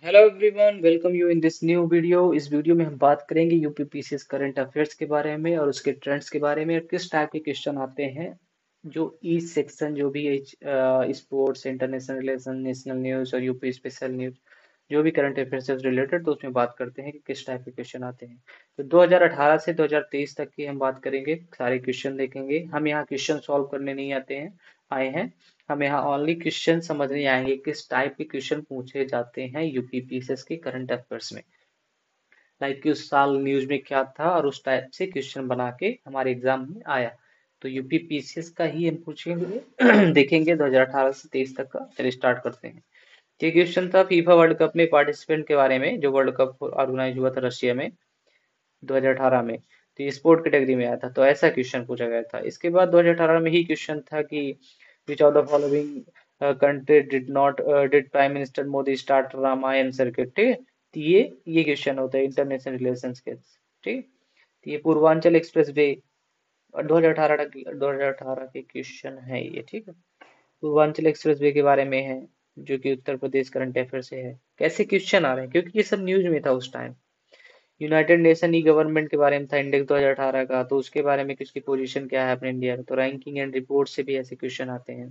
Hello everyone, welcome you in this new video. इस video में हम बात करेंगे यूपीपीसीएस करंट अफेयर्स के बारे में और उसके ट्रेंड्स के बारे में और किस टाइप के क्वेश्चन आते हैं। जो ई सेक्शन जो भी है, sports, international relation, national news और यूपी स्पेशल न्यूज़, जो भी करंट अफेयर से रिलेटेड, तो उसमें बात करते हैं कि किस टाइप के क्वेश्चन आते हैं। तो 2018 से 2023 तक की हम बात करेंगे, सारे क्वेश्चन देखेंगे। हम यहाँ क्वेश्चन सॉल्व करने नहीं आते हैं आए हैं, हम यहाँ ओनली क्वेश्चन समझने आएंगे किस टाइप के क्वेश्चन पूछे जाते हैं यूपीपीसीएस के करंट अफेयर्स में। लाइक कि उस साल न्यूज में क्या था और उस टाइप से क्वेश्चन बना के हमारे एग्जाम में आया। तो यूपीपीसीएस का ही हम पूछेंगे देखेंगे 2018 से 23 तक का। चलिए स्टार्ट करते हैं। ये क्वेश्चन था फीफा वर्ल्ड कप में पार्टिसिपेंट के बारे में, जो वर्ल्ड कप ऑर्गेनाइज हुआ था रशिया में 2018 में। तो ये स्पोर्ट कैटेगरी में आया था, तो ऐसा क्वेश्चन पूछा गया था। इसके बाद 2018 में ही क्वेश्चन था कि which of the following country did prime minister Modi start Ramayana circuit. ठीक है, तो ये क्वेश्चन होता है इंटरनेशनल रिलेशंस के। ठीक, तो ये पूर्वांचल एक्सप्रेस वे 2018 के क्वेश्चन है ये। ठीक है, पूर्वांचल एक्सप्रेस वे के बारे में है, जो कि उत्तर प्रदेश करंट अफेयर से है। कैसे क्वेश्चन आ रहे हैं, क्योंकि ये सब न्यूज में था उस टाइम। यूनाइटेड नेशन ई गवर्नमेंट के बारे में था, इंडेक्स 2018 का, तो उसके बारे में किसकी पोजीशन क्या है अपने इंडिया में। तो रैंकिंग एंड रिपोर्ट से भी ऐसे क्वेश्चन आते हैं।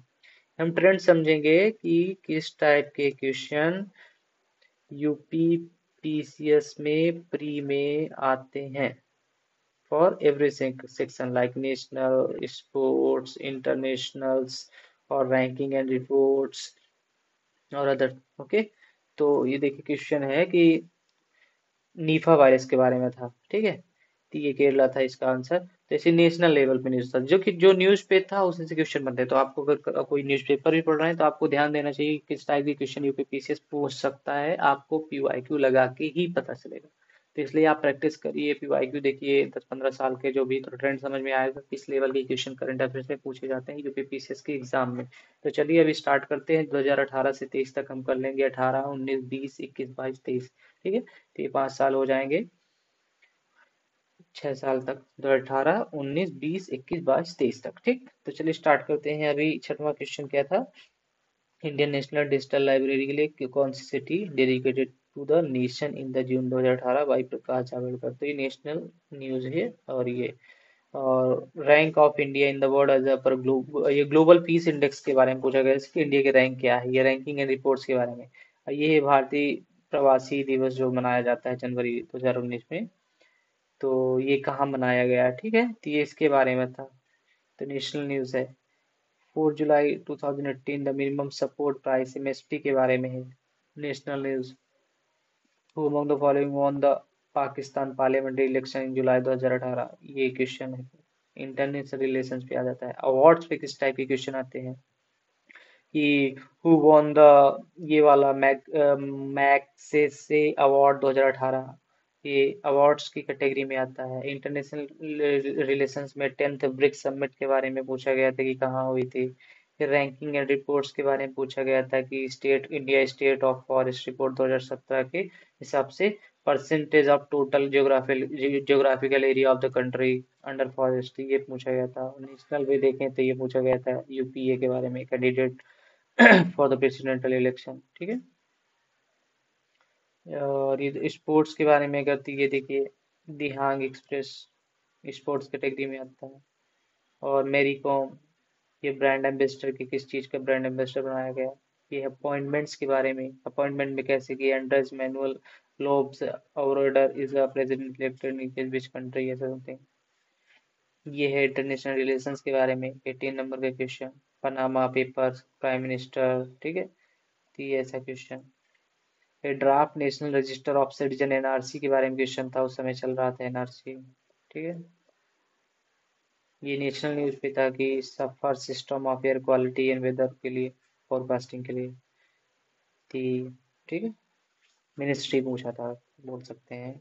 हम ट्रेंड समझेंगे कि किस टाइप के क्वेश्चन यूपी पीसीएस में प्री में आते हैं for every section, like national, sports, internationals और रैंकिंग एंड रिपोर्ट्स और अदर। ओके, तो ये देखिए क्वेश्चन है कि नीफा वायरस के बारे में था। ठीक है, तो ये केरला था इसका आंसर। तो इसे नेशनल लेवल पे न्यूज था, जो कि जो न्यूज पे था उसी से क्वेश्चन बनते हैं। तो आपको अगर कोई न्यूज़पेपर भी पढ़ रहे हैं तो आपको ध्यान देना चाहिए कि किस टाइप के क्वेश्चन यूपीपीसीएस पूछ सकता है, आपको पीवाईक्यू लगा के ही पता चलेगा। तो इसलिए आप प्रैक्टिस करिए, पीवाईक्यू देखिए, 10-15 साल के जो भी, तो ट्रेंड समझ में आएगा किस लेवल के क्वेश्चन करंट अफेयर्स में पूछे जाते हैं यूपीपीसीएस के एग्जाम में। तो चलिए अभी स्टार्ट करते हैं। 2018 से 23 तक हम कर लेंगे, 18, 19, 20, 21, 22, 23। ठीक है, तो ये 5 साल हो जाएंगे, 6 साल तक, 2018, 19, 20, 21, 22, 23 तक। ठीक, तो चलिए स्टार्ट करते हैं। अभी छठवां क्वेश्चन क्या था, इंडियन नेशनल डिजिटल लाइब्रेरी के लिए कौन सी city dedicated to the nation in the June 2018 by Prakash Javadekar. तो ये नेशनल न्यूज है। और rank of India in the world as पर ये ग्लोबल पीस इंडेक्स के बारे में पूछा गया, इसकी इंडिया की रैंक क्या है, ये रैंकिंग एंड रिपोर्ट्स के बारे में। ये है भारतीय प्रवासी दिवस जो मनाया जाता है जनवरी 2019 में। तो ये कहाँ मनाया गया, ठीक है, तो ये इसके बारे में था। तो नेशनल न्यूज़ है। 4 July 2018 the minimum support price MSP के बारे में है। National news. Who among the following won the Pakistan parliamentary election in July 2018, ये क्वेश्चन है। इंटरनेशनल रिलेशंस पे आ जाता है। अवार्ड्स पे किस टाइप के क्वेश्चन आते हैं कि हु वॉन द, ये वाला मैग्सेसे अवार्ड 2018, ये अवार्ड्स की कैटेगरी में आता है। इंटरनेशनल रिलेशंस में 10th ब्रिक्स समिट के बारे में पूछा गया था कि कहाँ हुई थी। फिर रैंकिंग एंड रिपोर्ट्स के बारे में पूछा गया था कि state India state of forest report 2017 के हिसाब से percentage of total geographical area of the country under forest, ये पूछा गया था। नेशनल भी देखें तो ये पूछा गया था यूपीए के बारे में, candidate for the presidential election. ठीक है, और ये स्पोर्ट्स के बारे में करती है, देखिए दिहांग एक्सप्रेस स्पोर्ट्स कैटेगरी में आता है। और मेरी कॉम, ये ब्रांड एम्बेसडर की, किस चीज़ का ब्रांड एम्बेसडर बनाया गया। ये अपॉइंटमेंट्स के बारे में, अपॉइंटमेंट में कैसे किया। Andres Manuel lobes Obrador is a president elected in which country, ऐसा समथिंग। ये है इंटरनेशनल रिलेशंस के बारे में, 18 नंबर का question. Panama papers, prime minister. ठीक है, तो ये ऐसा क्वेश्चन। ये draft national register of citizen NRC के बारे में क्वेश्चन था, उस समय चल रहा था एनआरसी। ठीक है, ये नेशनल न्यूज पे था कि SAFAR system of air quality and weather के लिए, फोरकास्टिंग के लिए थी। ठीक है, मिनिस्ट्री पूछा था, बोल सकते हैं।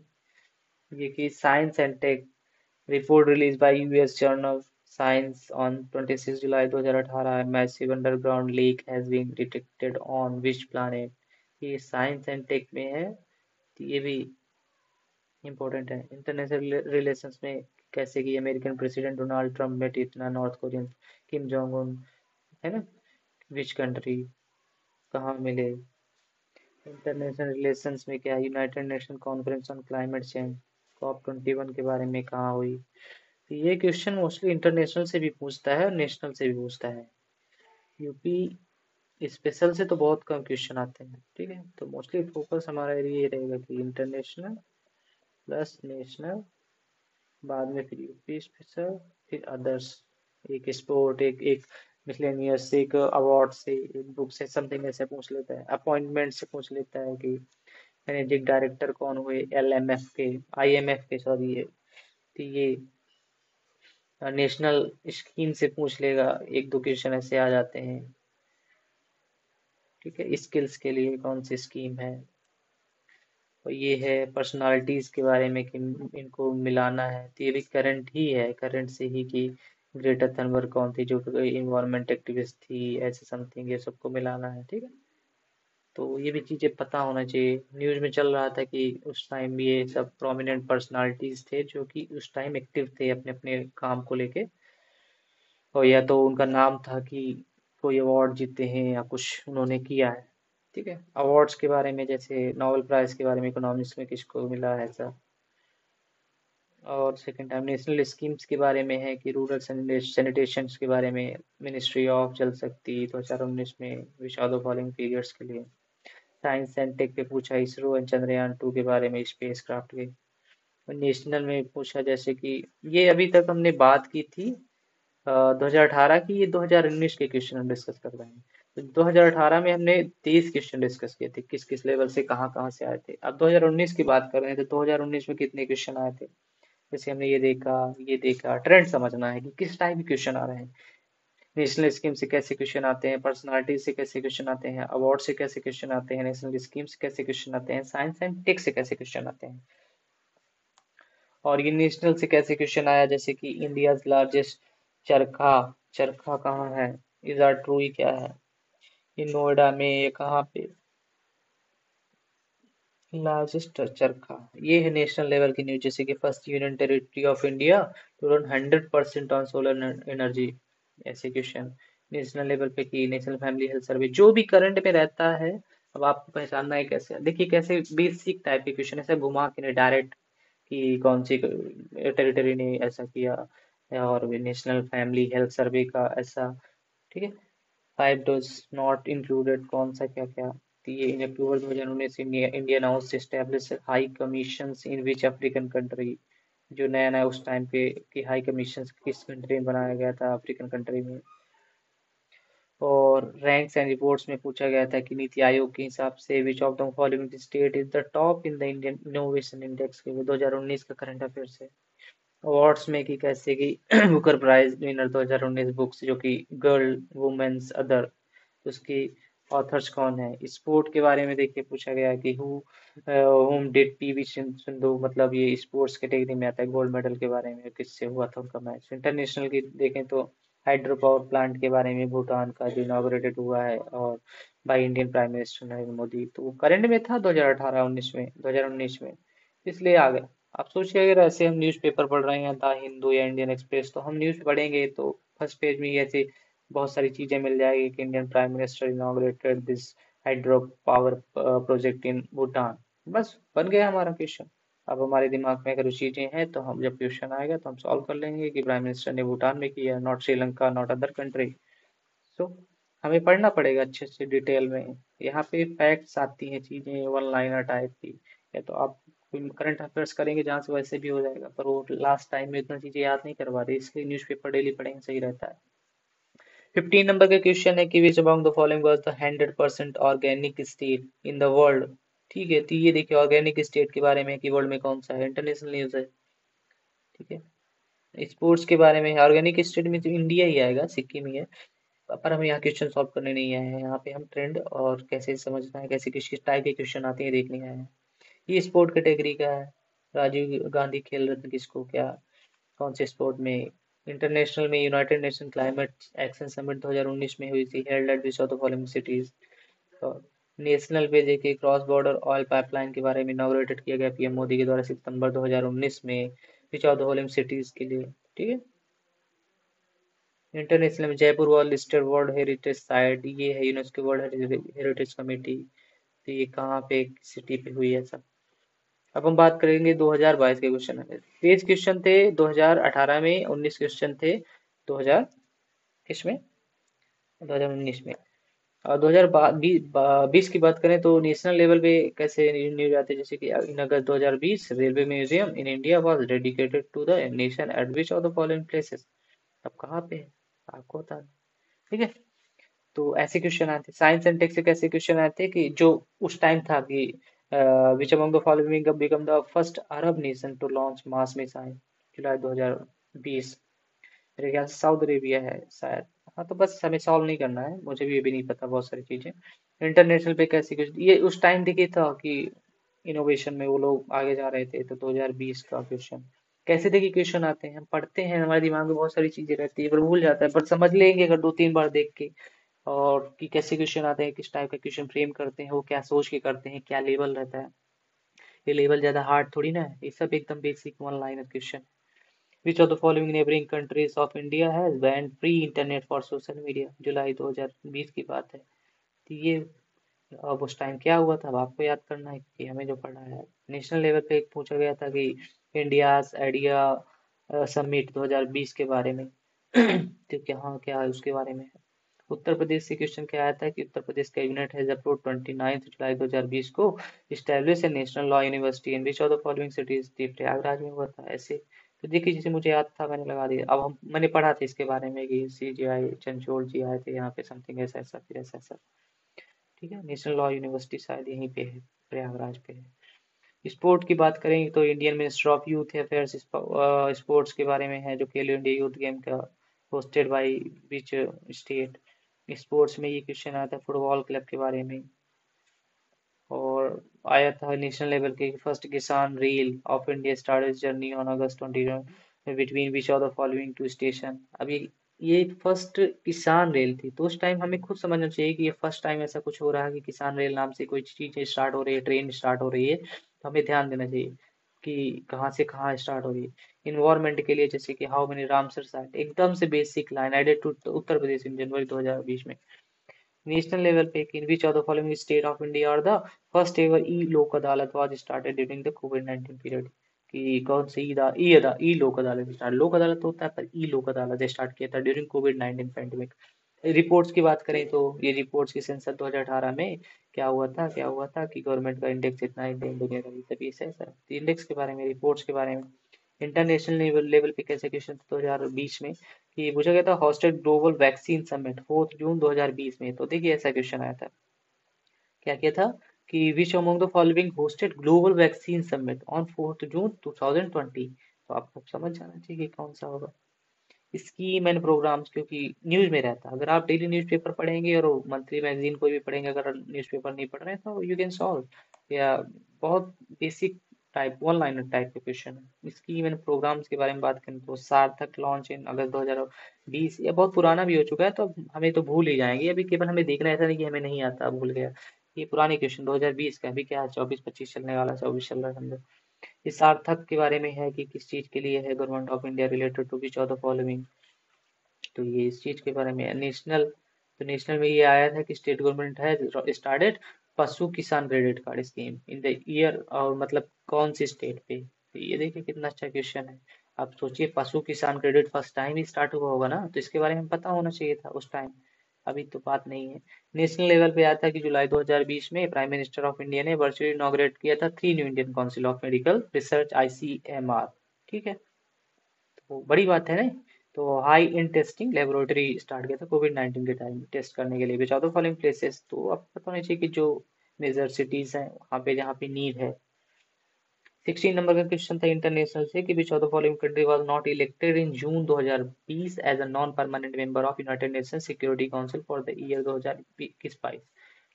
ये कि science and tech report release by US journal science on 26 July 2018, massive underground leak has been detected on which planet. ये साइंस एंड टेक में है, तो ये भी इम्पोर्टेंट है। इंटरनेशनल रिलेशंस में कैसे कि American president Donald Trump met इतना North Korean Kim Jong Un, है ना, विच कंट्री, कहाँ मिले। इंटरनेशनल रिलेशंस में क्या है, United nation conference on climate change COP 21 के बारे में कहाँ हुई। तो ये क्वेश्चन मोस्टली इंटरनेशनल से भी पूछता है और नेशनल से भी पूछता है। यूपी स्पेशल से तो बहुत कम क्वेश्चन आते हैं, ठीक है। तो मोस्टली फोकस हमारा ये रहेगा कि इंटरनेशनल प्लस नेशनल, बाद में फिर यूपी स्पेशल, फिर अदर्स, एक स्पोर्ट, एक एक मिसलेनियस, एक अवार्ड से, एक बुक से, समथिंग ऐसे पूछ लेता है। अपॉइंटमेंट से पूछ लेता है कि मैनेजिंग डायरेक्टर कौन हुए LMF के, IMF के, सॉरी ये। तो ये नेशनल स्कीम से पूछ लेगा, एक दो क्वेश्चन ऐसे आ जाते हैं, ठीक है। स्किल्स के लिए कौन सी स्कीम है। और ये है पर्सनालिटीज के बारे में कि इनको मिलाना है, तो ये भी करंट ही है, करंट से ही कि ग्रेटा थनबर्ग कौन थी जो इन्वायरमेंट एक्टिविस्ट थी, ऐसे समथिंग, ये सबको मिलाना है, ठीक है। तो ये भी चीजें पता होना चाहिए। न्यूज में चल रहा था कि उस टाइम ये सब प्रोमिनेंट पर्सनालिटीज थे जो कि उस टाइम एक्टिव थे अपने अपने काम को लेके, और या तो उनका नाम था कि कोई अवार्ड जीते हैं या कुछ उन्होंने किया है, ठीक है। अवार्ड्स के बारे में जैसे नोबेल प्राइज के बारे में इकोनॉमिक्स में किसको मिला है ऐसा। और सेकंड टाइम नेशनल स्कीम्स के बारे में है कि रूरल सैनिटेशन के बारे में मिनिस्ट्री ऑफ जल शक्ति 2019 में which are the following periods के लिए। साइंस एंड टेक पे पूछा इसरो एंड चंद्रयान 2 के बारे में, स्पेस क्राफ्ट के। और नेशनल में पूछा जैसे कि ये अभी तक हमने बात की थी 2018 की, ये 2019 के क्वेश्चन हम डिस्कस कर रहे हैं। तो 2018 में हमने 30 क्वेश्चन डिस्कस किए थे, किस किस लेवल से कहाँ कहाँ से आए थे। अब 2019 की बात कर रहे हैं, तो 2019 में कितने क्वेश्चन आए थे। जैसे हमने ये देखा, ट्रेंड समझना है कि किस टाइप के क्वेश्चन आ रहे हैं। नेशनल स्कीम से कैसे क्वेश्चन आते हैं, पर्सनालिटी से कैसे क्वेश्चन आते हैं, अवार्ड से कैसे क्वेश्चन आते हैं, नेशनल स्कीम से कैसे क्वेश्चन आते हैं, साइंस एंड टेक से कैसे क्वेश्चन आते हैं। और ये नेशनल से कैसे क्वेश्चन आया, जैसे कि इंडिया लार्जेस्ट चरखा, चरखा कहाँ है, इज आर ट्रू ही क्या है, ये नोएडा में, ये कहाँ पे लार्जेस्ट चरखा। ये है नेशनल लेवल की न्यूज, जैसे कि first union territory of India to run 100% on solar energy, ऐसे क्वेश्चन। नेशनल लेवल पे की नेशनल फैमिली हेल्थ सर्वे, जो भी करंट में रहता है। अब आपको पहचानना है कैसे, देखिए कैसे बेसिक टाइप के क्वेश्चन, ऐसे घुमा के नहीं, डायरेक्ट कि कौन सी टेरिटरी ने ऐसा किया, और नेशनल फैमिली हेल्थ सर्वे का ऐसा, ठीक है। 5 डोज नॉट इंक्लूडेड, कौन सा क्या क्या। तो ये इन अक्टूबर 2019 India announce establish high commission इन विच अफ्रीकन कंट्री, जो नया नया उस टाइम पे कि हाई कमीशन किस कंट्री में बनाया गया था, अफ्रीकन कंट्री में। और रैंक्स एंड रिपोर्ट्स में पूछा गया था कि नीति आयोग के हिसाब से विच of the following state is the top in the Indian innovation index के, वो 2019 का करंट अफेयर्स है। अवार्ड्स में कि कैसे कि बुकर प्राइज विनर 2019 बुक्स, जो कि गर्ल वुमेन्स अदर, उसकी ऑथर्स कौन है। स्पोर्ट के बारे में देखिए पूछा गया है कि हुम डिड PV सिंधु, मतलब ये स्पोर्ट्स कैटेगरी में आता है, गोल्ड मेडल के बारे में, किससे हुआ था उनका मैच। इंटरनेशनल की देखें तो हाइड्रो पावर प्लांट के बारे में, भूटान का जो इनॉग्रेटेड हुआ है और by Indian prime minister Narendra Modi, तो वो करंट में था 2018-19 में, 2019 में, इसलिए आ गया। आप सोचिए अगर ऐसे हम न्यूज़पेपर पढ़ रहे हैं, द हिंदू या इंडियन एक्सप्रेस, तो हम न्यूज़ पढ़ेंगे तो फर्स्ट पेज में ही ऐसे बहुत सारी चीजें मिल जाएगी कि Indian prime minister inaugurated this hydro power project in Bhutan. बस बन गया हमारा क्वेश्चन। अब हमारे दिमाग में अगर वो चीजें हैं तो हम जब क्वेश्चन आएगा तो हम सॉल्व कर लेंगे कि प्राइम मिनिस्टर ने भूटान में किया, not Sri Lanka, not other country. So हमें पढ़ना पड़ेगा अच्छे से डिटेल में। यहाँ पे फैक्ट्स आती हैं चीजें वन लाइनर टाइप की, या तो आप करंट अफेयर्स करेंगे जहाँ से, वैसे भी हो जाएगा, पर वो लास्ट टाइम में इतना चीजें याद नहीं करवा रही, इसलिए न्यूज़पेपर डेली पढ़ेंगे सही रहता है। 15 नंबर का क्वेश्चन है कि which among the following was the 100% organic state in the world. ठीक है, तो ये देखिए ऑर्गेनिक स्टेट के बारे में कि वर्ल्ड में कौन सा है, इंटरनेशनल न्यूज है, ठीक है। स्पोर्ट्स के बारे में ऑर्गेनिक स्टेट में तो इंडिया ही आएगा, सिक्किम ही है। पर हम यहाँ क्वेश्चन सॉल्व करने नहीं आए हैं, यहाँ पे हम ट्रेंड और कैसे समझना है, कैसे किस किस टाइप के क्वेश्चन आते हैं देखने आए हैं। ये स्पोर्ट कैटेगरी का है। राजीव गांधी खेल रत्न किसको क्या, कौन से स्पोर्ट में। इंटरनेशनल में United nation climate action summit 2019 में हुई थी, held at which of the following cities. और नेशनल पे देखिए क्रॉस बॉर्डर ऑयल पाइपलाइन के बारे में इनॉग्रेटेड किया गया PM मोदी के द्वारा सितंबर 2019 में, विच ऑफ द फॉलोइंग सिटीज के लिए, ठीक है। इंटरनेशनल में Jaipur world listed world heritage site, ये है यूनेस्को वर्ल्ड हेरिटेज कमेटी। तो ये कहाँ पे सिटी पे हुई है सब। अब हम बात करेंगे 2022 के क्वेश्चन में। 23 क्वेश्चन थे 2018 में, 19 क्वेश्चन थे 2000 इसमें 2019 में। और 2020 की बात करें तो नेशनल लेवल पे कैसे न्यूज आते हैं, जैसे कि in August 2020 railway museum in India was dedicated to the nation at which of the following places. अब कहाँ पे है आपको बता दें, ठीक है। तो ऐसे क्वेश्चन आते हैं। साइंस एंड टेक से कैसे क्वेश्चन आते हैं कि जो उस टाइम था कि which among the following become the first Arab nation to launch Mars missile, July 2020। मेरे ख्याल से सऊदी अरेबिया है शायद। हाँ तो बस हमें सॉल्व नहीं करना है, मुझे भी ये भी नहीं पता बहुत सारी चीजें। इंटरनेशनल पे कैसे कुछ ये उस टाइम देखिए था कि इनोवेशन में वो लोग आगे जा रहे थे। तो 2020 का क्वेश्चन कैसे देखिए क्वेश्चन आते हैं, हम पढ़ते हैं हमारे दिमाग में बहुत सारी चीजें रहती है पर भूल जाता है, पर समझ लेंगे अगर 2-3 बार देख के। और कि कैसे क्वेश्चन आते हैं, किस टाइप का क्वेश्चन फ्रेम करते हैं, वो क्या सोच के करते हैं, क्या लेवल रहता है। ये लेवल ज्यादा हार्ड थोड़ी ना है, ये सब एकदम basic one liner question. Which of the following neighboring countries of India has banned free internet for social media? जुलाई 2020 की बात है। तो ये अब उस टाइम क्या हुआ था अब आपको याद करना है, कि हमें जो पढ़ा है। नेशनल लेवल पे एक पूछा गया था कि इंडियाज आइडिया समिट 2020 के बारे में। तो क्या, हाँ क्या है उसके बारे में है। उत्तर प्रदेश से क्वेश्चन क्या आया था कि Uttar Pradesh cabinet has approved 29 जुलाई 2020 को establish A national law university in which of the following cities थी, प्रयागराज में हुआ था ऐसे। तो देखिए जैसे मुझे याद था मैंने लगा दिया। अब हम मैंने पढ़ा था इसके बारे में कि CGI चंचोड़ जी आए थे यहाँ पे, समथिंग ऐसा ऐसा फिर ऐसा ऐसा, ठीक है। नेशनल लॉ यूनिवर्सिटी शायद यहीं पे है, प्रयागराज पे है। स्पोर्ट की बात करें तो Indian minister of youth affairs sports के बारे में है, जो खेलो इंडिया यूथ गेम का hosted by which state. Sports में ये क्वेश्चन आया था फुटबॉल क्लब के बारे में। और आया था नेशनल लेवल के first Kisan rail of India started journey on August 20 between which of the following two station. अब ये फर्स्ट किसान रेल थी, तो उस टाइम हमें खुद समझना चाहिए कि ये फर्स्ट टाइम ऐसा कुछ हो रहा है कि किसान रेल नाम से कोई चीज स्टार्ट हो रही है, ट्रेन स्टार्ट हो रही है। तो हमें ध्यान देना चाहिए कि कहाँ से कहाँ स्टार्ट हो रही है। इन्वायरमेंट के लिए जैसे कि हाउ मेनी रामसर साइट, एकदम से basic line added to Uttar Pradesh in January 2020 में। नेशनल लेवल पे in which of the following state of India और the first ever e Lok Adalat was started during the कोविड-19 पीरियड। कि कौन सी ई लोक अदालत स्टार्ट, लोक अदालत तो होता है पर ई लोक अदालत स्टार्ट किया था ड्यूरिंग कोविड-19 पैंडेमिक। रिपोर्ट्स की बात करें तो ये रिपोर्ट्स की सेंसर 2018 में क्या हुआ था कि गवर्नमेंट का इंडेक्स इतना ही दुनिया का तभी ऐसा ऐसा। इंडेक्स के बारे में, रिपोर्ट्स के बारे में। इंटरनेशनल लेवल लेवल पे कैसे क्वेश्चन 2020 में कि पूछा गया था हॉस्टेड ग्लोबल वैक्सीन समिट 4 जून 2020 में। तो देखिए ऐसा क्वेश्चन आया था, क्या किया था कि which among the following hosted global vaccine summit on 4 जून 2020। तो आपको समझ जाना चाहिए कि कौन सा होगा। स्कीम एंड प्रोग्राम्स, क्योंकि न्यूज में रहता है, अगर आप डेली न्यूज़पेपर पढ़ेंगे और मंथली मैगजीन कोई भी पढ़ेंगे, अगर न्यूज़पेपर नहीं पढ़ रहे हैं तो यू कैन सॉल्व। या बहुत basic type one liner type के क्वेश्चन है। स्कीम एंड प्रोग्राम्स के बारे में बात करें तो सार्थक लॉन्च इन अगस्त 2020, ये बहुत पुराना भी हो चुका है तो हमें तो भूल ही जाएंगे। अभी केवल हमें देखना है, ऐसा नहीं कि हमें नहीं आता भूल गया। ये पुराने क्वेश्चन 2020 का, अभी क्या है 24-25 चलने वाला, 24 चल रहा है समझो। इस सार्थक के बारे में है कि किस चीज के लिए है, government of India related to which of the following. तो ये इस चीज के बारे में है। नेशनल, तो नेशनल में ये आया था कि स्टेट गवर्नमेंट है स्टार्टेड पशु किसान credit card scheme in the year, और मतलब कौन सी स्टेट पे। तो ये देखिए कितना अच्छा क्वेश्चन है। आप सोचिए पशु किसान क्रेडिट फर्स्ट टाइम ही स्टार्ट हुआ होगा ना, तो इसके बारे में पता होना चाहिए था उस टाइम। अभी तो बात नहीं है। नेशनल लेवल पे आया था कि जुलाई 2020 में प्राइम मिनिस्टर ऑफ इंडिया ने वर्चुअली इनॉग्रेट किया था 3 new Indian council of medical research ICMR, ठीक है। तो बड़ी बात है ना। तो high in testing laboratory start किया था कोविड-19 के टाइम टेस्ट करने के लिए which are the following places. तो आपको पता होना चाहिए कि जो मेजर सिटीज हैं वहाँ पे जहाँ पे नीड है। 16 नंबर का क्वेश्चन था इंटरनेशनल से कि which of the following country was not elected in June 2020 as a non permanent member of United Nation security council for the year 2021-22,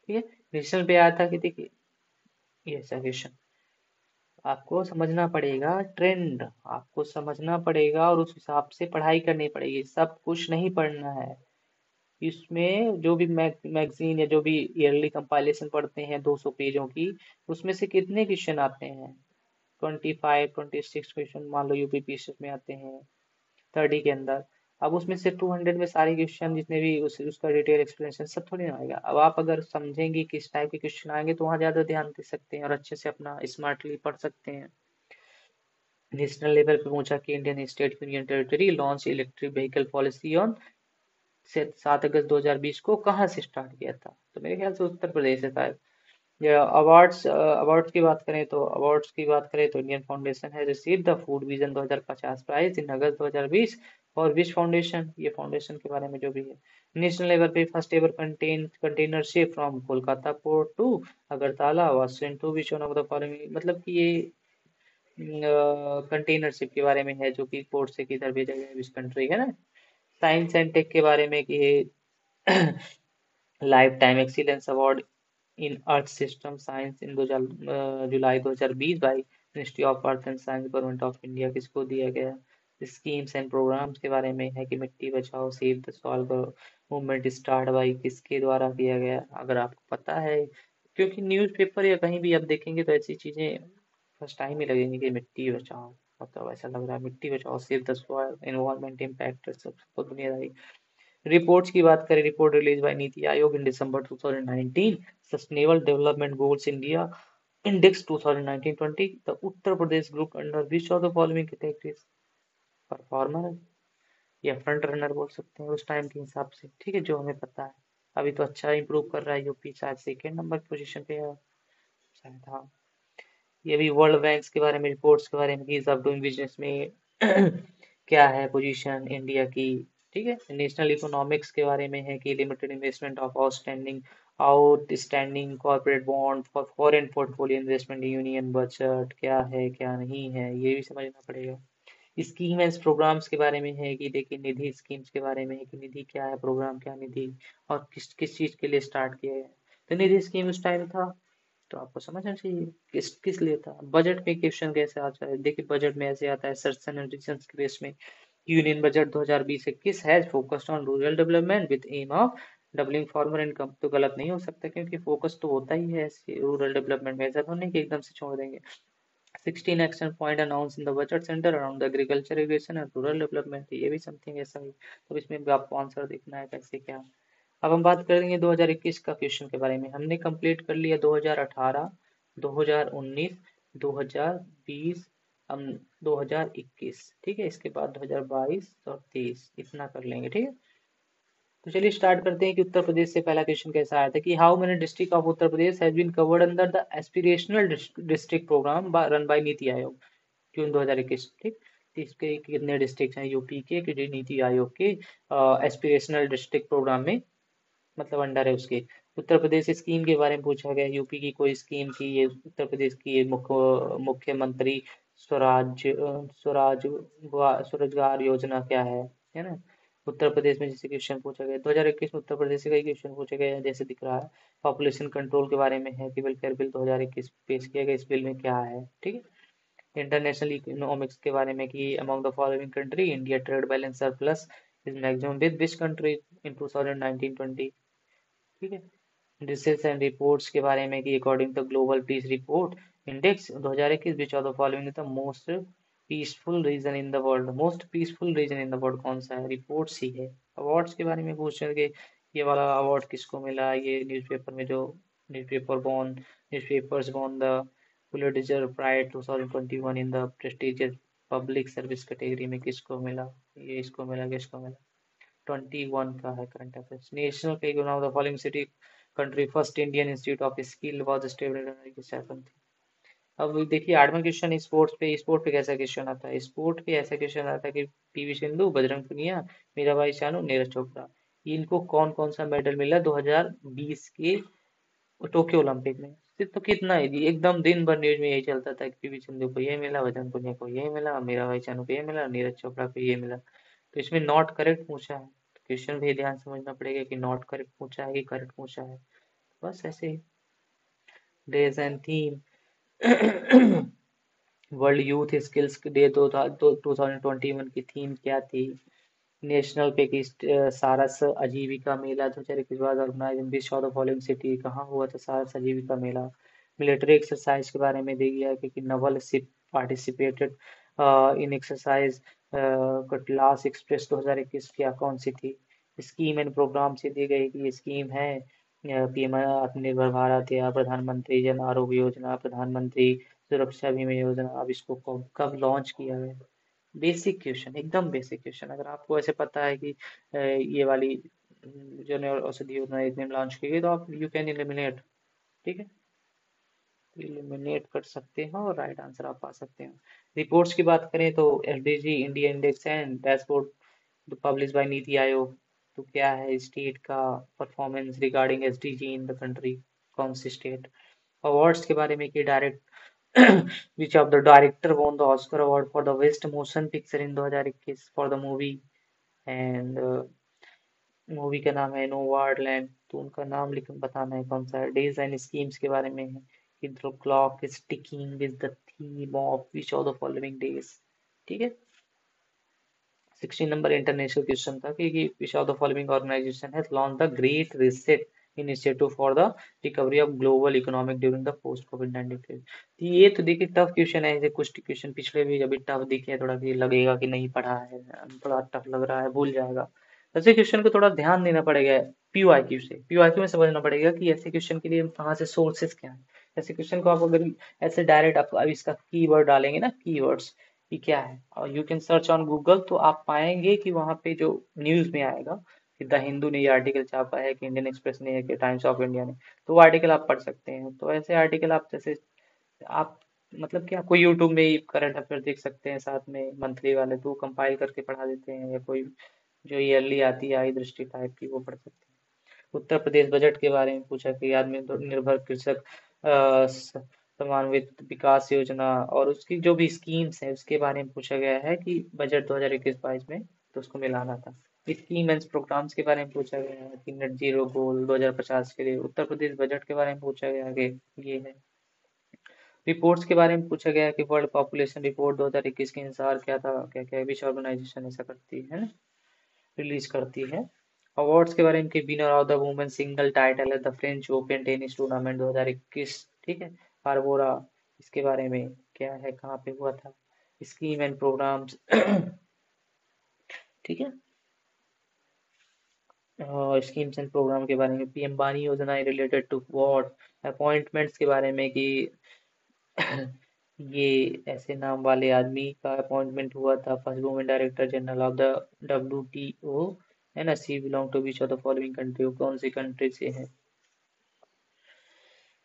ठीक है। नेशनल पे आया था कि देखिए ये ऐसा क्वेश्चन आपको समझना पड़ेगा, ट्रेंड आपको समझना पड़ेगा और उस हिसाब से पढ़ाई करनी पड़ेगी, सब कुछ नहीं पढ़ना है। इसमें जो भी मैगजीन या जो भी ईयरली कंपाइलेशन पढ़ते हैं 200 पेजों की, उसमें से कितने क्वेश्चन आते हैं, 25-26 क्वेश्चन मान लो यूपी पीसीएस में आते हैं 30 के अंदर। अब उसमें से 200 में सारे क्वेश्चन जितने भी उसका डिटेल एक्सप्लेनेशन सब थोड़ी ना आएगा। अब आप अगर समझेंगे किस टाइप के क्वेश्चन आएंगे तो वहाँ ज्यादा ध्यान दे सकते हैं और अच्छे से अपना स्मार्टली पढ़ सकते हैं। नेशनल लेवल पे पूछा कि Indian state union territory launch electric vehicle policy on 7 अगस्त 2020 को कहाँ से स्टार्ट किया था? तो मेरे ख्याल से उत्तर प्रदेश है शायद। या अवार्ड्स की बात करें तो इंडियन फाउंडेशन है receive the food vision 2050 prize in August 2020 और विश फाउंडेशन, ये फाउंडेशन के बारे में जो भी है। नेशनल लेवल पे first ever container ship from Kolkata port to Agartala was sent to which one of the following, मतलब कि ये कंटेनर शिप के बारे में है जो कि पोर्ट से किधर भेजा गया, विच कंट्री है ना। साइंस एंड टेक के बारे में कि life time excellence award in earth system science in July 2020 by ministry of earth and science government of India किसको दिया गया। स्कीम्स एंड प्रोग्राम्स के बारे में है कि मिट्टी बचाओ save the soil movement start by किसके द्वारा किया गया, अगर आपको पता है। क्योंकि न्यूज़पेपर या कहीं भी आप देखेंगे तो ऐसी चीजें फर्स्ट टाइम ही लगेंगी कि मिट्टी बचाओ, मतलब ऐसा लग रहा है मिट्टी बचाओ save the soil environment impact सबको दुनियादारी। रिपोर्ट्स की बात करें, रिपोर्ट रिलीज बाय नीति आयोग इन दिसंबर 2019, sustainable development goals India index 2019-20, the Uttar Pradesh group under which of the following categories performer या फ्रंट रनर बोल सकते हैं उस टाइम के हिसाब से, ठीक है, जो हमें पता है। अभी तो अच्छा इंप्रूव कर रहा है यूपी, शायद सेकेंड नंबर पोजीशन पे है शायद, हाँ। ये भी वर्ल्ड बैंक्स के बारे में, रिपोर्ट्स के बारे में, ईज ऑफ डूइंग बिजनेस में क्या है पोजीशन इंडिया की, ठीक है। नेशनल इकोनॉमिक्स के बारे में है कि limited investment of outstanding corporate bond for foreign portfolio investment union budget क्या है क्या नहीं है, ये भी समझना पड़ेगा। स्कीम एंड प्रोग्राम्स के बारे में है कि देखिए निधि स्कीम्स के बारे में है कि निधि क्या है, प्रोग्राम क्या निधि, और किस किस चीज के लिए स्टार्ट किया गया। तो निधि स्कीम उस टाइम था तो आपको समझना चाहिए किस किस लिए था। बजट में क्वेश्चन कैसे आता है, देखिए बजट में ऐसे आता है सर्च एंड रिजल्ट्स के बेस में। Union budget 2020-21 has focused on rural development with aim of doubling farmer income, तो गलत नहीं हो सकता क्योंकि फोकस तो होता ही है रूरल डेवलपमेंट में, ऐसा तो नहीं कि एकदम से छोड़ देंगे। 16 action point announced in the budget center around the agriculture, irrigation and rural development, ये भी समथिंग ऐसा ही। तो इसमें भी आपको आंसर देखना है कैसे क्या। अब हम बात करेंगे 2021 का क्वेश्चन के बारे में। हमने कंप्लीट कर लिया 2018, 2019, 2020, हम 2021, ठीक है। इसके बाद 2022 और 23 इतना कर लेंगे, ठीक है। तो चलिए स्टार्ट करते हैं कि उत्तर प्रदेश से पहला क्वेश्चन कैसा आया था कि how many district of Uttar Pradesh has been covered under the aspirational district program run by NITI Aayog जून 2021, ठीक। तो इसके कितने डिस्ट्रिक्ट हैं यूपी के कि जो नीति आयोग के एस्पिरेशनल डिस्ट्रिक्ट प्रोग्राम में मतलब अंडर है उसके। उत्तर प्रदेश स्कीम के बारे में पूछा गया, यूपी की कोई स्कीम थी, ये उत्तर प्रदेश की ये मुख्यमंत्री स्वराज स्वरोजगार योजना क्या है ना। उत्तर प्रदेश में जैसे क्वेश्चन पूछा गया 2021 में उत्तर प्रदेश से कई क्वेश्चन पूछे गए हैं, जैसे दिख रहा है। पॉपुलेशन कंट्रोल के बारे में है कि वेलफेयर बिल 2021 पेश किया गया, इस बिल में क्या है, ठीक है। इंटरनेशनल इकोनॉमिक्स के बारे में कि among the following country India trade balance surplus is maximum with which country in 2019-20, ठीक है। रिसर्च एंड रिपोर्ट्स के बारे में कि according to global peace report index 2021 which of the following the most peaceful region in the world, most peaceful region in the world कौन सा है, reports ही है। अवार्ड्स के बारे में पूछेंगे, ये वाला अवार्ड किसको मिला, ये न्यूज़पेपर में जो newspapers won the Pulitzer pride 2021 in the prestigious public service category में किसको मिला, ये इसको मिला, किसको मिला। 21 का है करंट अफेयर्स। नेशनल पे now the following city country first Indian institute of skill was established. अब देखिए 8वां क्वेश्चन स्पोर्ट्स पे, स्पोर्ट पे कैसा क्वेश्चन आता है, स्पोर्ट पे ऐसा क्वेश्चन आता है कि पीवी सिंधु, बजरंग पुनिया, मीराबाई चानू, नीरज चोपड़ा, इनको कौन कौन सा मेडल मिला 2020 के टोक्यो ओलंपिक में। तो कितना है जी, एकदम दिन भर न्यूज में यही चलता था कि पीवी सिंधु को ये मिला, बजरंग पुनिया को ये मिला, मीराबाई चानू को ये मिला, नीरज चोपड़ा को ये मिला। तो इसमें नॉट करेक्ट पूछा है, तो क्वेश्चन भी ध्यान समझना पड़ेगा कि नॉट करेक्ट पूछा है कि करेक्ट पूछा है। बस ऐसे ही। Days and theme world youth skills day 2021 की थीम क्या थी। नेशनल पे की सारस आजीविका मेला 2021 बाद organize in which of the following city, कहाँ हुआ था सारस आजीविका मेला। मिलिट्री एक्सरसाइज के बारे में दे गया कि Naval ship participated in exercise Cutlass express 2021 क्या कौन सी थी? स्कीम एंड प्रोग्राम से दी गई कि ये स्कीम है पीएम आत्मनिर्भर भारत या प्रधानमंत्री जन आरोग्य योजना, प्रधानमंत्री सुरक्षा बीमा योजना। अब इसको कब कब लॉन्च किया गया? बेसिक क्वेश्चन, एकदम बेसिक क्वेश्चन। अगर आपको ऐसे पता है कि ये वाली जन औषधि योजना इतने में लॉन्च की गई, तो आप यू कैन एलिमिनेट, ठीक है, एलिमिनेट कर सकते हो और राइट आंसर आप पा सकते हो। रिपोर्ट्स की बात करें तो SDG India index and dashboard publish by NITI आयोग। तो क्या है स्टेट का performance regarding SDG in the country, कौन सी स्टेट? अवार्ड्स के बारे में कि direct which of the director won the Oscar award for the best motion picture in 2021 for the movie, and movie का नाम है नोवाडलैंड। तो उनका नाम लिख बताना है कौन सा है। डेज एंड स्कीम्स के बारे में है कि the clock is ticking with the theme of which of the following days, ठीक है। 16 नंबर इंटरनेशनल क्वेश्चन था कि which of the following organization has launch the great reset initiative for the recovery of global economic during the post covid 19 phase. तो ये तो देखिए tough question है, ऐसे कुछ क्वेश्चन पिछले भी अभी टफ दिखे, थोड़ा कि लगेगा कि नहीं पढ़ा है, थोड़ा टफ लग रहा है, भूल जाएगा। ऐसे क्वेश्चन को थोड़ा ध्यान देना पड़ेगा। पीओआईक्यू से, पीओआईक्यू में समझना पड़ेगा कि ऐसे क्वेश्चन के लिए कहाँ से सोर्सेस क्या है। ऐसे क्वेश्चन को आप अगर ऐसे डायरेक्ट आप अब इसका कीवर्ड डालेंगे ना, कीवर्ड्स कि क्या है, और you can search on Google, तो आप पाएंगे कि वहाँ पे जो न्यूज में आएगा कि द हिंदू ने ये आर्टिकल छापा है, कि इंडियन एक्सप्रेस ने, कि टाइम्स ऑफ इंडिया ने, तो वो आर्टिकल आप पढ़ सकते हैं। तो ऐसे आर्टिकल आप जैसे आप मतलब कि आपको यूट्यूब में ही करंट अफेयर देख सकते हैं, साथ में मंथली वाले तो कंपाइल करके पढ़ा देते हैं, या कोई जो ईयरली आती है आई दृष्टि टाइप की वो पढ़ सकते हैं। उत्तर प्रदेश बजट के बारे में पूछा कि आत्मनिर्भर कृषक समन्वित विकास योजना और उसकी जो भी स्कीम्स है उसके बारे में पूछा गया है कि बजट 2021-22 में, तो उसको मिलाना था। स्कीम एंड प्रोग्राम्स के बारे में पूछा गया है कि नेट जीरो गोल 2050 के लिए। उत्तर प्रदेश बजट के बारे में पूछा गया है कि ये है। रिपोर्ट्स के बारे में पूछा गया है कि वर्ल्ड पॉपुलेशन रिपोर्ट 2021 के अनुसार क्या था, क्या क्या विच ऑर्गेनाइजेशन ऐसा करती है ना, रिलीज करती है। अवार्ड्स के बारे में कि winner of the women single title है the French Open tennis tournament 2021, ठीक है, बारबोरा। इसके बारे में क्या है, कहाँ पे हुआ था, स्कीम एंड प्रोग्राम्स ठीक है। स्कीम्स एंड प्रोग्राम के बारे में पीएम बानी योजना रिलेटेड टू व्हाट, अपॉइंटमेंट्स के बारे में कि ये ऐसे नाम वाले आदमी का अपॉइंटमेंट हुआ था, first women director general of the WTO, है ना। She belong to which of the following country, कौन सी कंट्री से है।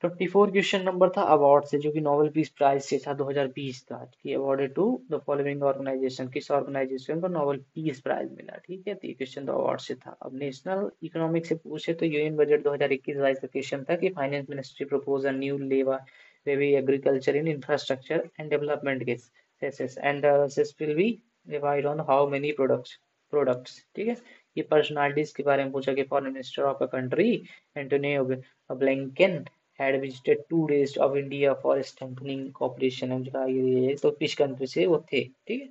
24 क्वेश्चन नंबर था अवार्ड से, जो कि नोबेल पीस प्राइज से था 2020 का, कि awarded to the following organization, किस ऑर्गेनाइजेशन को नोबेल पीस प्राइज मिला, ठीक है। तो ये क्वेश्चन तो अवार्ड से था। अब नेशनल इकोनॉमिक से पूछे तो यूनियन बजट 2021-22 का क्वेश्चन था कि finance ministry propose a new levy agriculture in infrastructure and development के cesses and cess will be divide on how many products, ठीक है। ये पर्सनालिटीज के बारे में पूछा कि foreign minister of a country Antonio Blinken had visited 2 days of India for strengthening cooperation and ये तो किस कंट्री से वो थे, ठीक है,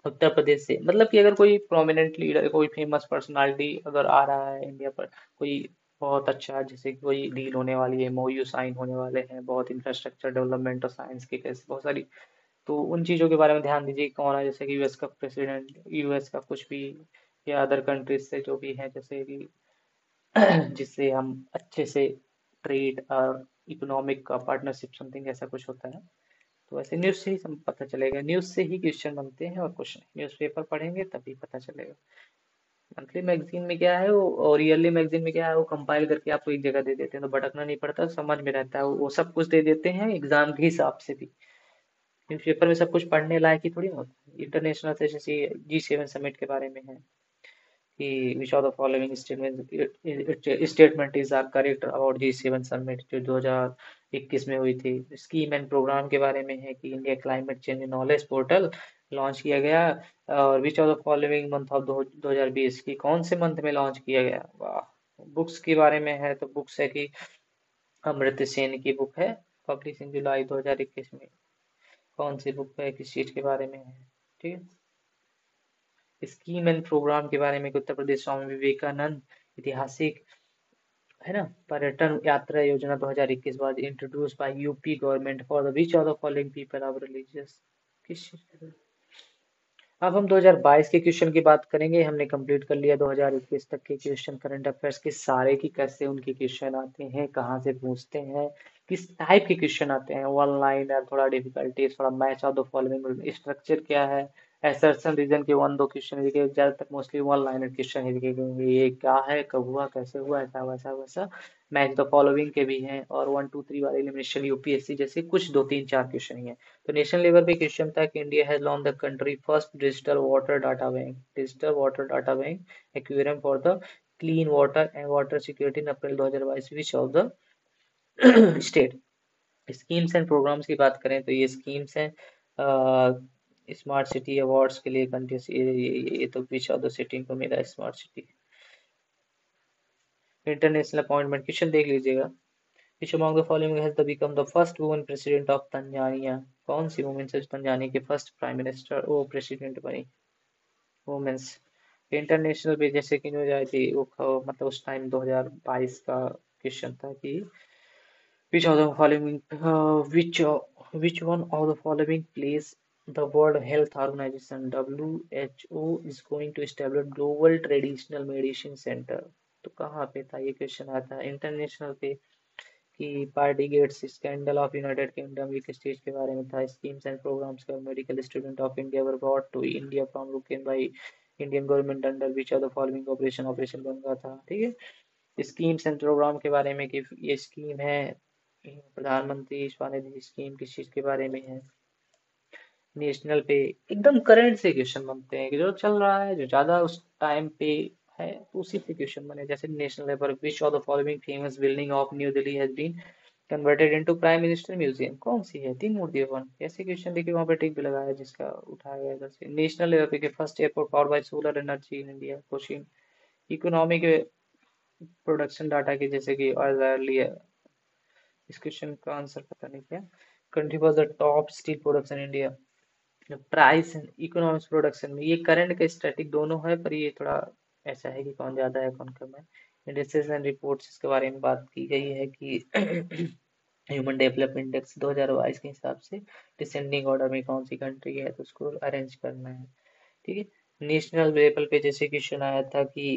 उत्तर प्रदेश से। मतलब कि अगर कोई प्रोमिनेंट लीडर, कोई फेमस पर्सनालिटी अगर आ रहा है इंडिया पर, कोई बहुत अच्छा, जैसे कि कोई डील होने वाली है, MOU साइन होने वाले हैं, बहुत इंफ्रास्ट्रक्चर डेवलपमेंट और साइंस के कैसे बहुत सारी, तो उन चीज़ों के बारे में ध्यान दीजिए कौन है, जैसे कि यूएस का प्रेसिडेंट, यूएस का कुछ भी, या अदर कंट्रीज से जो भी है, जैसे कि जिससे हम अच्छे से ट्रेड और इकोनॉमिक का पार्टनरशिप समथिंग ऐसा कुछ होता है। तो ऐसे न्यूज़ से ही सब पता चलेगा, न्यूज़ से ही क्वेश्चन बनते हैं और कुछ नहीं, न्यूज़पेपर पढ़ेंगे तभी पता चलेगा। मंथली मैगजीन में क्या है वो, और ईयरली मैगजीन में क्या है, वो कंपाइल करके आपको एक जगह दे देते हैं, तो भटकना नहीं पड़ता, समझ में रहता है, वो सब कुछ दे देते हैं एग्जाम के हिसाब से भी। न्यूज़पेपर में सब कुछ पढ़ने लायक ही थोड़ी ना होता है। इंटरनेशनल से जैसे G7 समिट के बारे में है कि which of the following statement is are correct about G7 summit जो 2021 में हुई थी। स्कीम एंड प्रोग्राम के बारे में है कि India climate change knowledge portal launch किया गया, और विच of the following month of 2020 की कौन से मंथ में लॉन्च किया गया। वाह। बुक्स के बारे में है तो बुक्स है कि अमृत सेन की बुक है, पब्लिश इन जुलाई 2021 में। कौन सी बुक है, किस चीज के बारे में है, ठीक है। स्कीम एंड प्रोग्राम के बारे में कि उत्तर प्रदेश स्वामी विवेकानंद ऐतिहासिक, है ना, पर्यटन यात्रा योजना 2021 बाद introduce by UP government for the which of the following people of religious, किस चीज के लिए? अब हम 2022 के क्वेश्चन की बात करेंगे। हमने कंप्लीट कर लिया 2021 तक के क्वेश्चन करंट अफेयर्स के सारे, की कैसे उनके क्वेश्चन आते हैं, कहाँ से पूछते हैं, किस टाइप के क्वेश्चन आते हैं, वन लाइन या थोड़ा डिफिकल्टी, थोड़ा match of the following, structure क्या है, असर्शन रीजन के वन दो क्वेश्चन लिखे, ज्यादातर मोस्टली वन लाइनर क्वेश्चन ही लिखे गए होंगे। ये क्या है, कब हुआ, कैसे हुआ, ऐसा वैसा वैसा। मैच द फॉलोइंग के भी हैं, और 1 2 3 वाले एलिमिनेशन यूपीएससी जैसे कुछ दो तीन चार क्वेश्चन ही हैं। तो नेशनल लेवल पे क्वेश्चन था कि India has launch the country first digital water data bank aquarium for the clean water and water security in April 2022 which of the state. Schemes and programs की बात करें तो ये स्कीम्स हैं smart city awards के लिए countries, ये तो विच ऑफ द सिटी को मिला smart city. International appointment question देख लीजिएगा। Which among the following has become the first woman president of Tanzania? कौन सी वुमेन से तंजानिया की फर्स्ट प्राइम मिनिस्टर वो प्रेसिडेंट बनी, वुमेन्स। इंटरनेशनल पे जैसे कि न्यूज आई थी वो मतलब उस टाइम 2022 का क्वेश्चन था कि which of the following which one of the following place the World Health Organization WHO is going to establish global traditional medicine center। तो कहाँ पे था ये क्वेश्चन आता है इंटरनेशनल पे, कि party gates scandal of United Kingdom एक स्टेज के बारे में था। स्कीम्स एंड प्रोग्राम्स का medical student of India were brought to India from रुकेन by Indian government under which of the following operation, operation Ganga था। ठीक है, स्कीम्स एंड प्रोग्राम के बारे में कि ये स्कीम है प्रधानमंत्री स्वनिधि स्कीम, किस चीज के बारे में है, नेशनल पे। एकदम करंट से क्वेश्चन बनते हैं कि जो चल रहा है, जो ज्यादा उस टाइम पे है, तो उसी पे क्वेश्चन बने। जैसे national level which of the following famous building of new Delhi has been converted into prime minister museum, कौन सी है, तीन मूर्ति वन, ऐसे क्वेश्चन देखिए वहां पे टिक भी लगाया जिसका उठाया गया इधर से। नेशनल लेवल पे first airport powered by solar energy in India, question. Economic production data की जैसे कि अर्लियर, इस क्वेश्चन का आंसर पता नहीं क्या। Country was the top steel production India, price economics production में। ये करंट का स्टैटिक दोनों है, पर ये थोड़ा ऐसा है कि कौन ज्यादा है कौन कम है। इंडेक्सेस एंड रिपोर्ट्स इसके बारे में बात की गई है कि ह्यूमन डेवलपमेंट इंडेक्स 2022 के हिसाब से डिसेंडिंग ऑर्डर में कौन सी कंट्री है, तो उसको अरेंज करना है। ठीक है, नेशनल लेवल पे जैसे क्वेश्चन आया था कि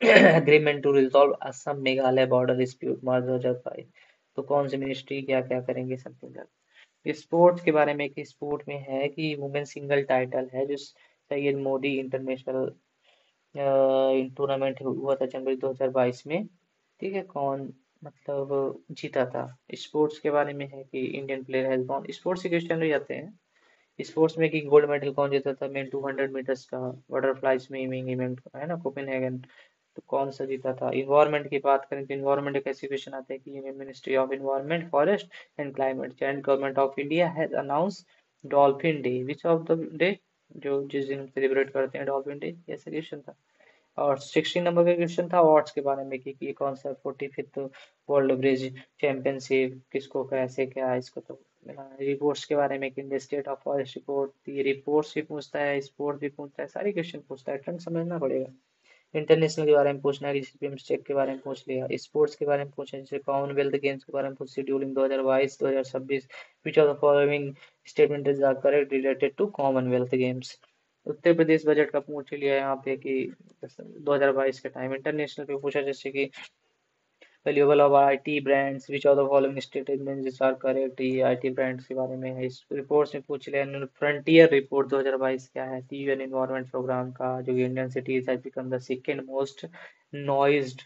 agreement to resolve Assam Meghalaya border dispute March 2022, तो कौन सी मिनिस्ट्री क्या क्या करेंगे, समथिंग। स्पोर्ट्स के बारे में, कि स्पोर्ट में है कि वुमेन सिंगल टाइटल है जो सैयद मोदी इंटरनेशनल टूर्नामेंट हुआ था जनवरी 2022 में। ठीक है, कौन मतलब जीता था। स्पोर्ट्स के बारे में है कि Indian player has won, sports के क्वेश्चन भी जाते हैं। स्पोर्ट्स में कि गोल्ड मेडल कौन जीता था मेन 200 मीटर्स का बटरफ्लाई स्विमिंग इवेंट है ना कोपेनहेगन, तो कौन सा जीता था। इन्वायरमेंट की बात करें तो इन्वायरमेंट एक ऐसी क्वेश्चन आते हैं कि union ministry of environment forest and climate change government of India has announce dolphin day which of the day, जो जिस दिन सेलिब्रेट करते हैं डॉल्फिन डे, ऐसा क्वेश्चन था। और 16 नंबर का क्वेश्चन था अवार्ड्स के बारे में कि ये कौन सा 45th वर्ल्ड ब्रिज चैंपियनशिप किसको कैसे क्या है, इसको तो रिपोर्ट्स के बारे में कि India state of forest report, ये रिपोर्ट्स भी पूछता है, स्पोर्ट भी पूछता है, सारी क्वेश्चन पूछता है, टर्म समझना पड़ेगा। इंटरनेशनल के बारे में पूछना है, चेक के बारे में पूछ लिया। स्पोर्ट्स के बारे में पूछा जैसे कॉमनवेल्थ गेम्स के बारे में पूछ, scheduling 2022 2026 which of the following statement is correct related to Commonwealth games. Uttar Pradesh budget का पूछ लिया यहाँ पे कि 2022 के टाइम। इंटरनेशनल पे पूछा जैसे कि valuable of IT brands which of the following statements are correct, ये आईटी ब्रांड्स के बारे में है। इस रिपोर्ट्स में पूछ लिया। फ्रंटियर रिपोर्ट 2022 क्या है, यूएन एनवायरनमेंट प्रोग्राम का, जो Indian cities has become the second most noised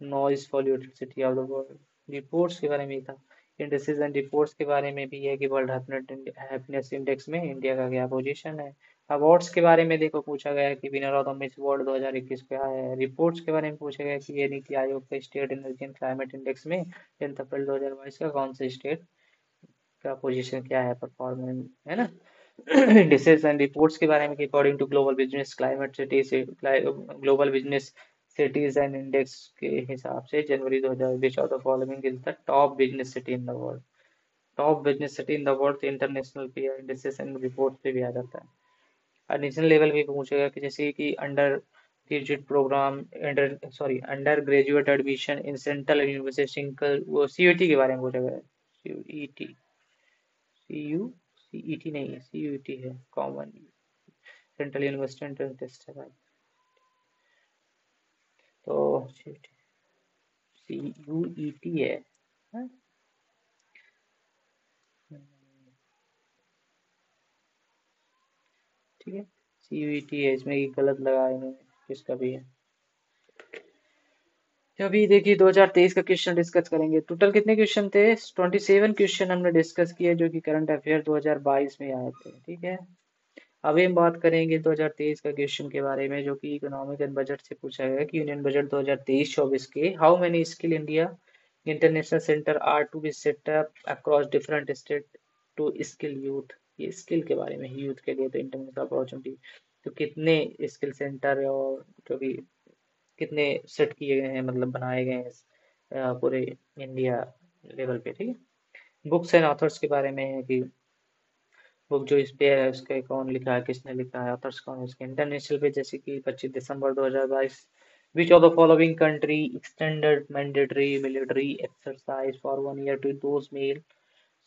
noise polluted city of the world, reports के बारे में ही था। इंडिसेस एंड रिपोर्ट्स के बारे में भी है कि वर्ल्ड हैप्पीनेस इंडेक्स में इंडिया का क्या पोजीशन है। अवार्ड्स के बारे में देखो पूछा गया है कि winner of the miss world 2021 क्या है। रिपोर्ट्स के बारे में पूछा गया कि ये नीति आयोग का state energy and climate index में 10 अप्रैल 2022 का कौन सा स्टेट का पोजीशन क्या है, परफॉर्मेंस है ना। इंडिसेस एंड रिपोर्ट्स के बारे में कि according to global business climate city से global business cities and index के हिसाब से जनवरी 2000 which of the following is the top business city in the world, top business city in the world international पे इंडेक्सेस एंड रिपोर्ट पे भी आ जाता है। और नेशनल लेवल पे पूछेगा कि जैसे कि under graduate program under graduate admission in central university single, वो सीयूटी के बारे में पूछा गया है। सीयूईटी, सीयू सीईटी नहीं है, सीयूईटी है common central university entrance test है भाई। तो CUET है, हाँ? ठीक है, CUET है, इसमें ये गलत लगाया इन्होंने, किसका भी है। तो अभी देखिए 2023 का क्वेश्चन डिस्कस करेंगे। टोटल कितने क्वेश्चन थे? 27 क्वेश्चन हमने डिस्कस किए जो कि करंट अफेयर 2022 में आए थे। ठीक है, अभी हम बात करेंगे 2023 का क्वेश्चन के बारे में, जो कि इकोनॉमिक एंड बजट से पूछा गया कि यूनियन बजट 2023-24 के how many skill India international center are to be set up across different state to skill youth. ये स्किल के बारे में, यूथ के लिए तो इंटरनेशनल अपॉर्चुनिटी, तो कितने स्किल सेंटर और जो भी कितने सेट किए गए हैं, मतलब बनाए गए हैं पूरे इंडिया लेवल पे। ठीक है, बुक्स एंड ऑथर्स के बारे में है कि बुक जो इस पे है उसके कौन लिखा है, किसने लिखा है, ऑथर्स कौन है इसके। इंटरनेशनल पे जैसे कि 25 दिसंबर 2022, which of the following country extended mandatory military exercise for 1 year to those male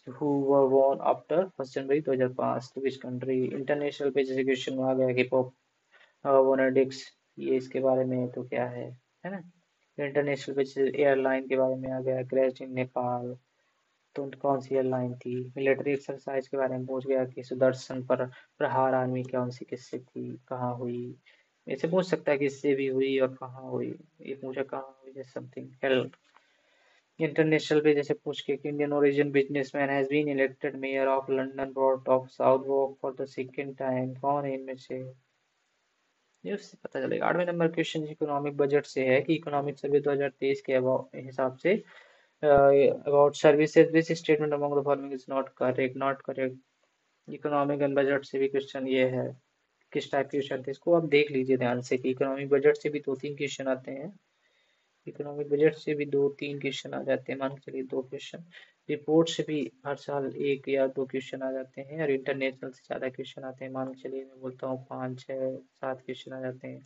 who were born after 1 January 2005, तो विच कंट्री। इंटरनेशनल पे जैसे क्वेश्चन आ गया कि पॉप वोनेडिक्स, ये इसके बारे में है, तो क्या है ना। इंटरनेशनल पे जैसे एयरलाइन के बारे में आ गया, क्रैश इन नेपाल, तो कौन सी एयरलाइन थी। मिलिट्री एक्सरसाइज के बारे में पूछ गया कि सुदर्शन पर प्रहार आर्मी कौन सी किससे थी, कहाँ हुई। ऐसे पूछ सकता है कि इससे भी हुई और कहाँ हुई। ये पूछा कहाँ हुई, जैसे समथिंग हेल्प। इंटरनेशनल पे जैसे पूछ के कि Indian origin businessman has been elected mayor of London board of south walk for the second time, कौन है इनमें से। ये उससे पता चलेगा। 8वें नंबर क्वेश्चन इकोनॉमिक बजट से है कि इकोनॉमिक सर्वे 2023 के हिसाब से about services this statement among the following is not correct, not correct. Economic and budget से भी क्वेश्चन ये है, किस टाइप के क्वेश्चन थे, इसको आप देख लीजिए ध्यान से कि इकोनॉमिक बजट से भी 2-3 क्वेश्चन आते हैं। इकोनॉमिक बजट से भी 2-3 क्वेश्चन आ जाते हैं, मान के चलिए 2 क्वेश्चन। रिपोर्ट से भी हर साल 1 या 2 क्वेश्चन आ जाते हैं, और इंटरनेशनल से ज़्यादा क्वेश्चन आते हैं, मान के चलिए मैं बोलता हूँ 5-6-7 क्वेश्चन आ जाते हैं।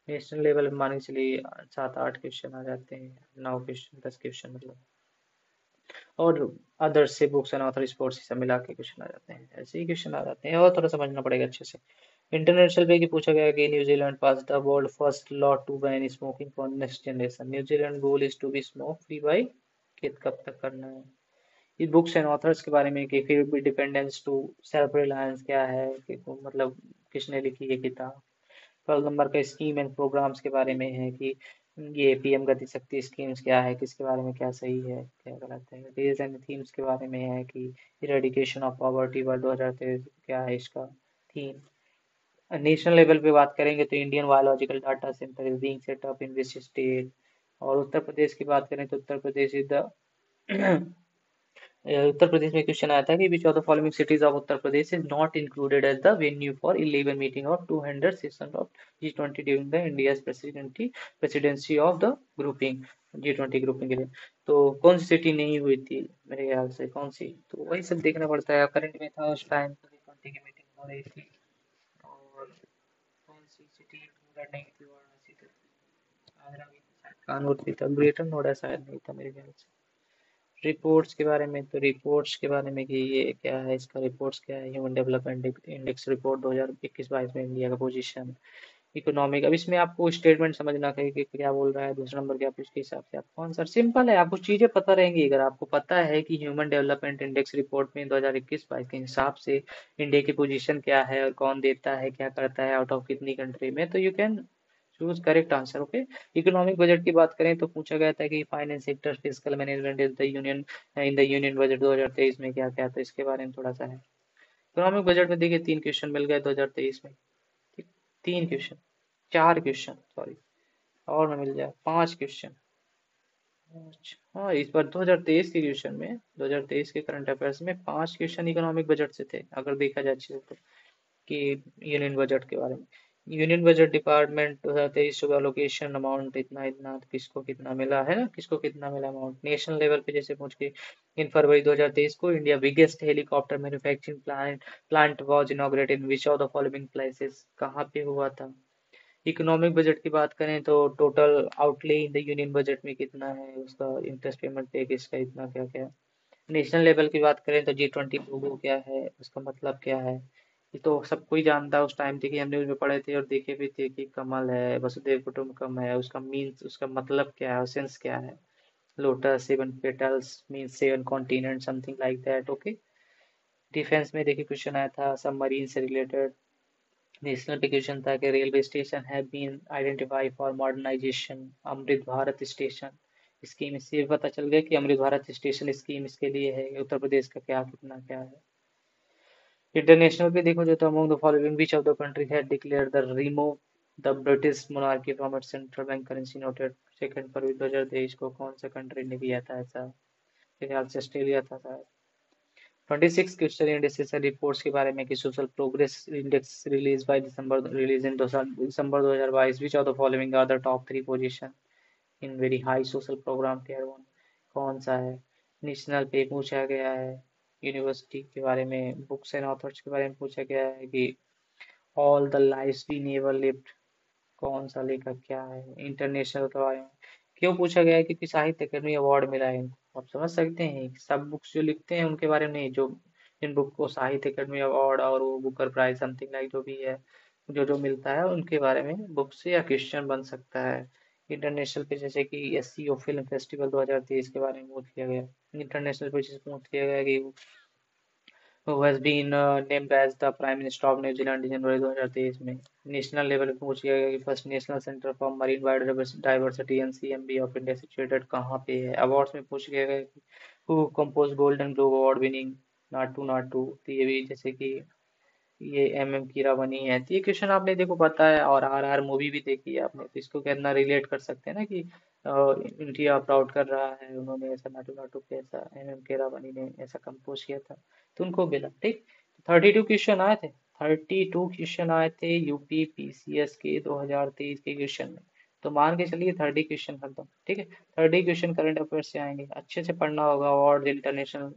नेशनल लेवल में मान के चलिए 7-8 क्वेश्चन आ जाते हैं, 9 क्वेश्चन 10 क्वेश्चन मतलब। और अदर्स से बुक्स एंड ऑथर स्पोर्ट्स से सब मिला के क्वेश्चन आ जाते हैं, ऐसे ही क्वेश्चन आ जाते हैं, और थोड़ा समझना पड़ेगा अच्छे से। इंटरनेशनल पे की पूछा गया कि New Zealand pass the world first law to ban smoking for next generation. New Zealand goal is to be smoke free by, कब तक करना है। ये बुक्स एंड ऑथर्स के बारे में कि फिर भी डिपेंडेंस टू सेल्फ रिलायंस क्या है, कि मतलब किसने लिखी ये किताब। 12 नंबर का स्कीम एंड प्रोग्राम्स के बारे में है कि ये PM गति शक्ति स्कीम्स क्या है, किसके बारे में क्या सही है क्या गलत है। डेज एंड थीम्स के बारे में है कि इरेडिकेशन ऑफ पॉवर्टी वर्ल्ड 2023 क्या है इसका थीम। नेशनल लेवल पे बात करेंगे तो Indian biological data centre is being set up in this state. और उत्तर प्रदेश की बात करें तो उत्तर प्रदेश इज द उत्तर प्रदेश में क्वेश्चन आया था कि which of the following cities of Uttar Pradesh is not included as the venue for 11 meeting of 200 session of G20 during the India's presidency of the grouping, G20 grouping के लिए। तो कौन सी सिटी नहीं हुई थी मेरे ख्याल से, कौन सी, तो वही सब देखना पड़ता है। करंट में था उस टाइम तो G20 की मीटिंग हो रही थी, और कौन सी सिटी इंक्लूडेड नहीं थी, वाराणसी तो थी, आगरा भी था शायद, कानपुर भी था, ग्रेटर नोएडा शायद नहीं था मेरे ख्याल से। रिपोर्ट्स के बारे में, तो रिपोर्ट्स के बारे में कि ये क्या है, इसका रिपोर्ट्स क्या है, ह्यूमन डेवलपमेंट इंडेक्स रिपोर्ट 2021-22 में इंडिया का पोजीशन। इकोनॉमिक, अब इसमें आपको स्टेटमेंट समझना है कि क्या बोल रहा है, दूसरा नंबर क्या, आप उसके हिसाब से आपको आंसर सिंपल है। आपको चीजें पता रहेंगी, अगर आपको पता है कि ह्यूमन डेवलपमेंट इंडेक्स रिपोर्ट में 2021-22 के हिसाब से इंडिया की पोजीशन क्या है और कौन देता है क्या करता है आउट ऑफ कितनी कंट्री में, तो you can choose correct answer. Okay, economic budget की बात करें तो पूछा गया था कि finance sector fiscal management is the union in the union budget 2023 में क्या क्या, तो इसके बारे में थोड़ा सा है। इकोनॉमिक बजट में देखिए 3 क्वेश्चन मिल गए 2023 में। ठीक, 3 क्वेश्चन, 4 क्वेश्चन सॉरी, और में मिल जाए 5 क्वेश्चन। हाँ, इस बार 2023 के क्वेश्चन में, 2023 के करंट अफेयर्स में 5 क्वेश्चन इकोनॉमिक बजट से थे, अगर देखा जाए अच्छे से तो, कि यूनियन बजट के बारे में। यूनियन बजट डिपार्टमेंट 2023 का लोकेशन अमाउंट इतना इतना, तो किसको कितना मिला है ना, किसको कितना मिला अमाउंट। नेशनल लेवल पे जैसे पूछ के, इन फरवरी 2023 को India biggest helicopter manufacturing plant was inaugurated in which of the following places, कहाँ पे हुआ था। इकोनॉमिक बजट की बात करें तो total outlay in the union budget में कितना है, उसका इंटरेस्ट पेमेंट पे किसका इतना क्या क्या। नेशनल लेवल की बात करें तो G20 लोगो क्या है, उसका मतलब क्या है। ये तो सब कोई जानता है, उस टाइम थे कि हम न्यूज में पढ़े थे और देखे भी थे कि कमल है, वसुदेव कुटुंबकम है, उसका मीन्स, उसका मतलब क्या है, सेंस क्या है। Lotus, 7 petals means 7 continent, something like that. Okay. Defence में देखिए क्वेश्चन आया था सबमरीन से रिलेटेड। नेशनल पे क्वेश्चन था कि रेलवे स्टेशन है been identify for modernisation, Amrit Bharat station scheme. इससे ये पता चल गया कि अमृत भारत स्टेशन स्कीम इसके लिए है, उत्तर प्रदेश का क्या कितना क्या है। इंटरनेशनल पे देखो जो तो among the following which of the country had declare the remove the British monarchy from its central bank currency noted. 2 फरवरी 2023 को कौन सा कंट्री ने किया था ऐसा? मेरे ख्याल से ऑस्ट्रेलिया था शायद। 26 क्वेश्चन इंडिसेस रिपोर्ट्स के बारे में कि social progress index release by December, release in December 2022, which of the following are the top 3 position in very high social programme tier 1। कौन सा है? नेशनल पे पूछा गया है। यूनिवर्सिटी के बारे में, बुक्स एंड ऑथर्स के बारे में पूछा गया है कि all the lives we never lived, कौन सा लेखक क्या है। इंटरनेशनल के बारे में क्यों पूछा गया है? क्योंकि साहित्य अकेडमी अवार्ड मिला है इनको। आप समझ सकते हैं कि सब बुक्स जो लिखते हैं उनके बारे में नहीं, जो जिन बुक को साहित्य अकेडमी अवार्ड और वो बुकर प्राइज समथिंग लाइक जो भी है, जो जो मिलता है उनके बारे में बुक से या क्वेश्चन बन सकता है। इंटरनेशनल पे जैसे कि SCO फिल्म फेस्टिवल 2023 के बारे में पूछ लिया गया। इंटरनेशनल पे जैसे पूछ लिया गया कि who has been named as the Prime Minister of New Zealand जनवरी 2023 में। नेशनल लेवल पे पूछ लिया गया कि first national centre for marine biodiversity NCMB of India situated कहाँ पे है। अवार्ड्स में पूछ लिया गया कि who compose golden globe award winning Naatu Naatu. तो ये भी जैसे कि ये MM कीरावनी है। तो ये क्वेश्चन आपने देखो पता है, और RR मूवी भी देखी है आपने, तो इसको कितना रिलेट कर सकते हैं ना कि इंडिया प्राउड कर रहा है, उन्होंने ऐसा नाटू नाटू पे ऐसा MM कीरावनी ने ऐसा कंपोज किया था, तो उनको मिला। ठीक। 32 क्वेश्चन आए थे। 32 क्वेश्चन आए थे यूपी PCS के 2023 के क्वेश्चन में। तो मान के चलिए 30 क्वेश्चन खत्म। ठीक है। 30 क्वेश्चन करंट अफेयर से आएंगे, अच्छे से पढ़ना होगा। अवार्ड, इंटरनेशनल,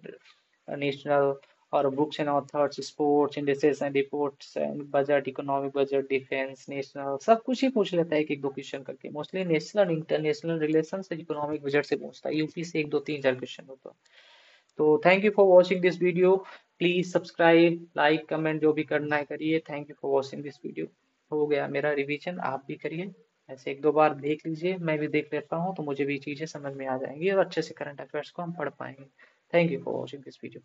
नेशनल, और books and authors, sports, indices and reports and budget, economic budget, defence, national, सब कुछ ही पूछ लेता है एक एक दो क्वेश्चन करके। मोस्टली नेशनल इंटरनेशनल रिलेशन से, इकोनॉमिक बजट से पूछता है। यूपी से 1 2 3 4 क्वेश्चन होता है। तो thank you for watching this video. Please subscribe, like, comment जो भी करना है करिए। Thank you for watching this video. हो गया मेरा रिवीजन, आप भी करिए। ऐसे 1 2 बार देख लीजिए, मैं भी देख लेता हूँ, तो मुझे भी चीज़ें समझ में आ जाएंगी और अच्छे से करंट अफेयर्स को हम पढ़ पाएंगे। Thank you for watching this video.